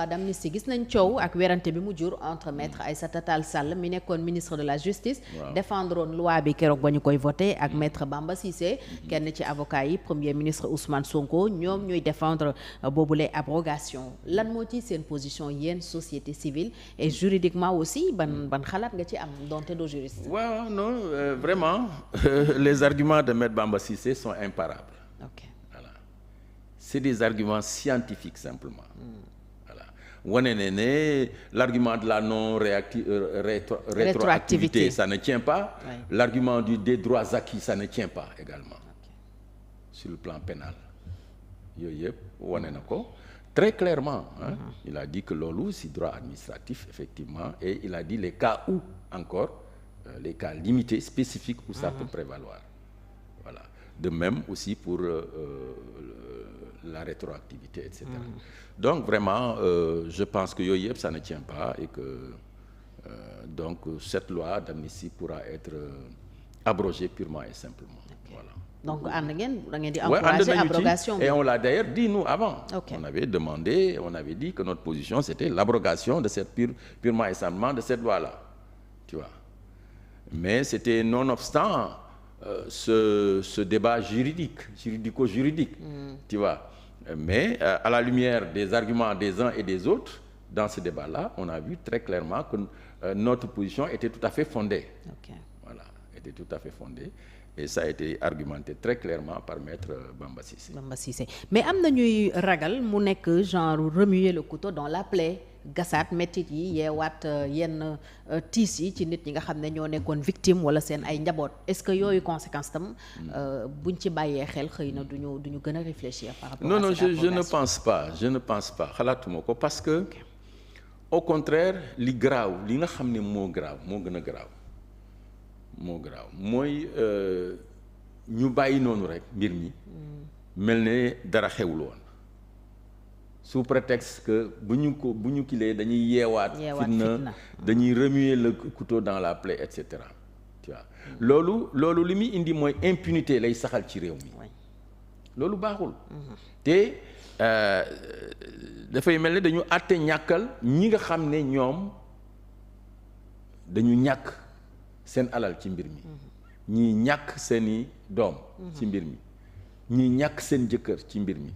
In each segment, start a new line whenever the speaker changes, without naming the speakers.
d'amnistie gis nañ coow ak werante bi mu jur entre maître Aïssata Tall Sall mi nekkoon ministre de la justice défendroon loi bi keroog ba ñu koy voté ak maître Bamba Cissé kenn ci avocat yi premier ministre Ousmane Sonko ñoom ñuy défendre boobule abrogation lan moo ci seen position yéen société civile et juridiquement aussi ban xalaat nga ci am donte doo juriste.
waaw non vraiment les arguments de maître Bamba Cissé sont imparables.
Ok.
Voilà, c'est des arguments scientifiques simplement. wane ne l'argument de la non rétroactivité ça ne tient pas. Oui. L'argument des droits acquis ça ne tient pas également. Okay. Sur le plan pénal yooyu yëpp wane na ko très clairement hein. Il a dit que loolu si droit administratif effectivement et il a dit les cas où encore les cas limités spécifiques où ça peut prévaloir. Voilà, de même aussi pour la rétroactivité etc. Donc vraiment je pense que yooyu yëpp ça ne tient pas et que donc cette loi d'amnistie pourra être abrogée purement et simplement. Okay. Voilà.
Donc ànd ngeen da ngeen di encourager abrogation bi.
Et on l'a d'ailleurs dit nous avant.
Okay.
On avait demandé, on avait dit que notre position c'était l'abrogation de cette purement et simplement de cette loi-là. Tu vois. Mais c'était nonobstant ce débat juridico-juridique. Tu vois. Mais à la lumière des arguments des uns et des autres dans ce débat-là, on a vu très clairement que notre position était tout à fait fondée. Okay. Voilà, était tout à fait fondée et ça a été argumenté très clairement par maître Bamba Cissé.
Bamba Cissé mais am na ñuy ragal mu nekk genre remuer le couteau dans la plaie gasaat métit yi yeewaat yenn tiis yi ci nit ñi nga xam ne ñoo nekkoon victime wala seen ay njaboot est-ce que yooyu conséquence tam buñ ci bàyyee xel xëy na duñu gën a réfléchir par rapport à cette
je ne pense pas xalaatuma ko parce que okay. Au contraire li garaaw li nga xam ne moo gën a garaaw mooy ñu bàyyi noonu rek mbir mi mel ne dara xewul woon sous prétexte que bu ñu kilee dañuy yeewaat fitna dañuy remuer le couteau dans la plaie et cetera tu vois loolu li muy indi mooy impunité lay saxal ci réew mi loolu baaxul te dafay mel ne dañu àtte ñàkkal ñi nga xam ne ñoom dañu ñàkk seen alal ci mbir mi ñii ñàkk seeni doom ci mbir mi ñii ñàkk seen jëkkër ci mbir mi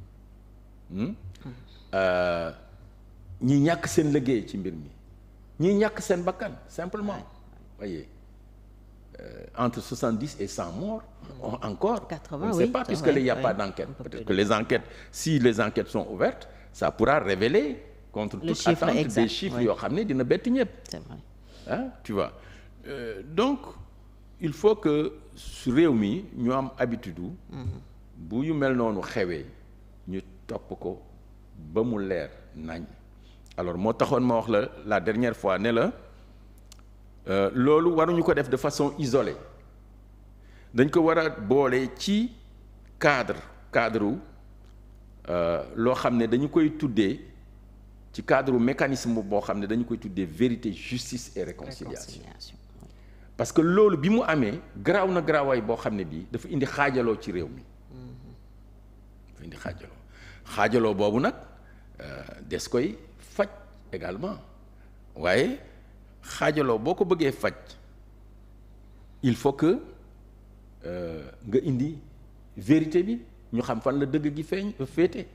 ñii ñàkk seen liggéey ci mbir mi ñii ñàkk seen bakkan simplement voyez entre 70 et 100 morts encore
80,
on ne sait pas puisqu'il n'y a pas d'enquête peut-être que les enquêtes si les enquêtes sont ouvertes ça pourra révéler contre toute attente des chiffres yoo xam ne dina bett ñëpp ah tu vois donc il faut que su réew mi ñu am habitude bu yu mel noonu xewee ñu topp ko ba mu leer nañ alors moo taxoon ma wax la dernière fois ne la loolu waruñu ko def de façon isolée dañ ko war a boole ci cadre loo xam ne dañu koy tuddee ci cadre mécanisme boo xam ne dañu koy tuddee vérité justice et réconciliation. Parce que loolu bi mu amee garaaw na garaawaay boo xam ne bii dafa indi xaajaloo ci réew mi dafa indi xaajaloo boobu nag des koy faj également waaye xaajaloo boo ko bëggee faj il faut que nga indi vérité bi ñu xam fan la dëgg gi féete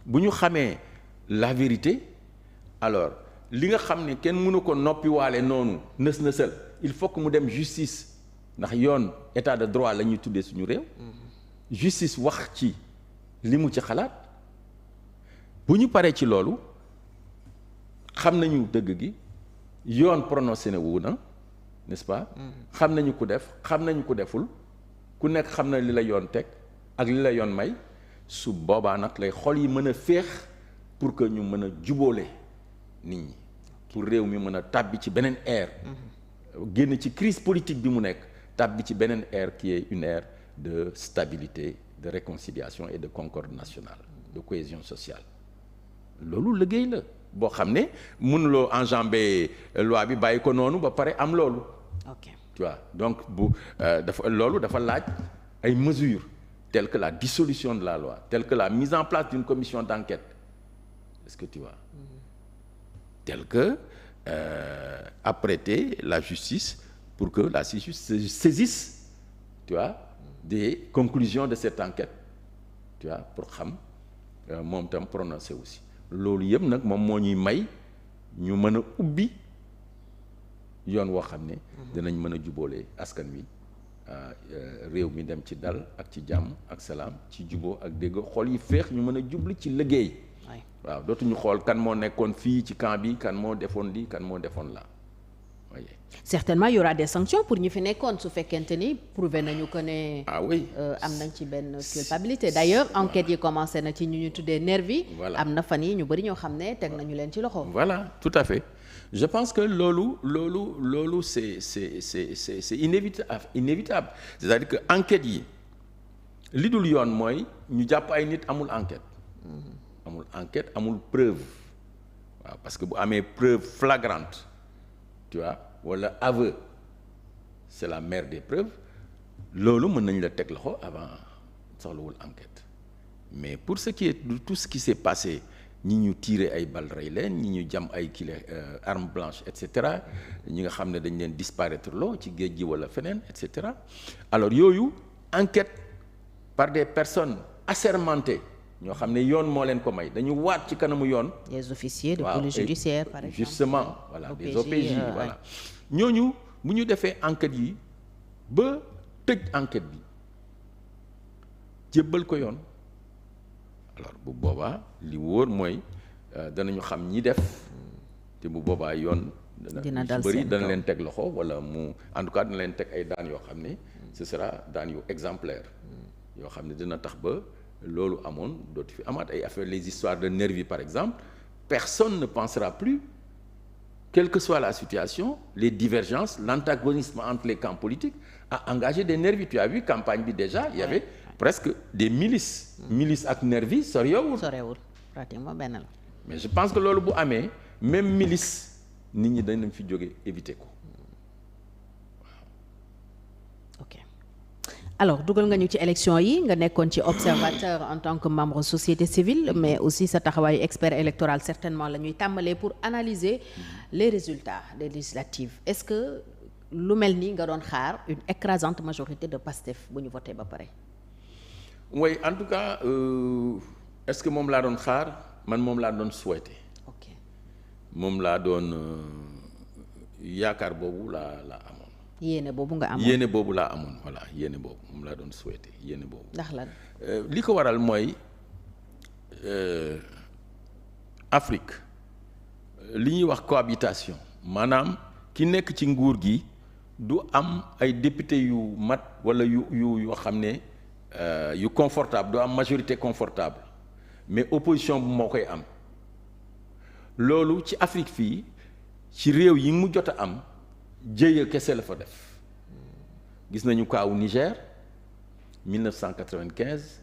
bu ñu xamee la vérité alors li nga xam ne kenn mënu ko noppiwaale noonu nës-nësal il faut que mu dem justice ndax yoon état de droit la ñuy tuddee suñu réew justice wax ci li mu ci xalaat bu ñu paree ci loolu xam nañu dëgg gi yoon prononcé na wu na n'est-ce pas xam nañu ku def xam nañu ku deful ku nekk xam na li la yoon teg ak li la yoon may su boobaa nag lay xol yi mën a féex pour que ñu mën a jubóole nit ñi pour réew mi mën a tàbbi ci beneen ère génn ci crise politique bi mu nekk tàbbi ci beneen ère qui est une ère de stabilité de réconciliation et de concorde nationale de cohésion sociale loolu liggéey la boo xam ne mënuloo enjamber loi bi bàyyi ko noonu ba pare am loolu tu vois donc loolu dafa laaj ay mesures telles que la dissolution de la loi telles que la mise en place d'une commission d'enquête est-ce que tu vois tel que apprêter la justice pour que la justice saisisse, tu vois, des conclusions de cette enquête, tu vois, pour xam moom tam prononcé aussi loolu yëpp nag moom moo ñuy may ñu mën a ubbi yoon woo xam ne dinañ mën a jubóolee askan wi réew mi dem ci dal ak ci jàmm ak salaam ci juboo ak dégg xol yi féex ñu mën a jubli ci liggéey waaw dootuñu xool kan moo nekkoon fii ci camp bi kan moo defoon lii kan moo defoon la oui.
Certainement il y aura des sanctions pour ñu fi nekkoon su fekkente ni prouvé nañu que ne.
Ah oui.
Am nañ ci benn culpabilité d'ailleurs enquête yi commencé na ci ñu tuddee nervi.
Voilà.
Am na fan yi ñu bëri ñoo xam ne teg nañu leen ci loxo.
Voilà tout à fait je pense que loolu c'est inévitable c'est-à-dire que enquête yi li dul yoon mooy ñu jàpp ay nit amul enquête. amul enquête amul preuve waaw parce que bu amee preuve flagrante tu vois wala aveu c'est la mère des preuves loolu mën nañ la teg loxo avant soxlawul enquête mais pour ce qui est de tout ce qui s'est passé ñi ñu tiré ay balles rey leen ñi ñu jam ay arme blanche et cetera ñi nga xam ne dañ leen disparaître loo ci géej gi wala feneen et cetera alors yooyu enquête par des personnes assermentées ñoo xam ne yoon moo leen ko may dañu waat ci kanamu yoon.
des officiers de police judiciaire par exemple.
Justement voilà
OPJ,
des OPJ voilà ñooñu bu ñu defee enquête yi ba tëj enquête bi jébbal ko yoon alors bu boobaa li wóor mooy danañu xam ñi def te bu boobaa yoon.
dina dal
bëri
seen
dana leen teg loxo wala mu en tout cas dana leen teg ay daan yoo xam ne ce sera daan yu exemplaire yoo xam ne dina tax ba. loolu amoon dootu fi amaat ay affaires les histoires de nervi par exemple personne ne pensera plus quelle que soit la situation les divergences l'antagonisme entre les camps politiques à engager des nervis tu as vu campagne bi déjà il y avait presque des milices milices ak nervis sorewul
pratiquement benn la
mais je pense que loolu bu amee même milice nit ñi dañ fi jóge éviter ko
ok alors dugal nga ñu ci élection yi nga nekkoon ci observateur en tant que membre société civile mais aussi sa taxawaayu expert électoral certainement la ñuy tàmbalee pour analyser les résultats des législatives est-ce que lu mel ni nga doon xaar une écrasante majorité de Pastef bu ñu voté ba pare.
oui en tout cas est-ce que moom laa doon xaar man moom laa doon souhaiter.
ok
moom laa doon yaakaar boobu laa amoon.
yéene boobu nga amoon
yéene boobu laa amoon voilà yéene boobu moom laa doon souhaiter yéene boobu.
ndax lan.
li ko waral mooy Afrique li ñuy wax cohabitation maanaam ki nekk ci nguur gi du am ay député yu mat wala yoo xam ne yu confortable du am majorité confortable mais opposition bu moo koy am loolu ci Afrique fii ci réew yi mu jot a am. jëye kese la fa def gis nañu kaawu Niger 1995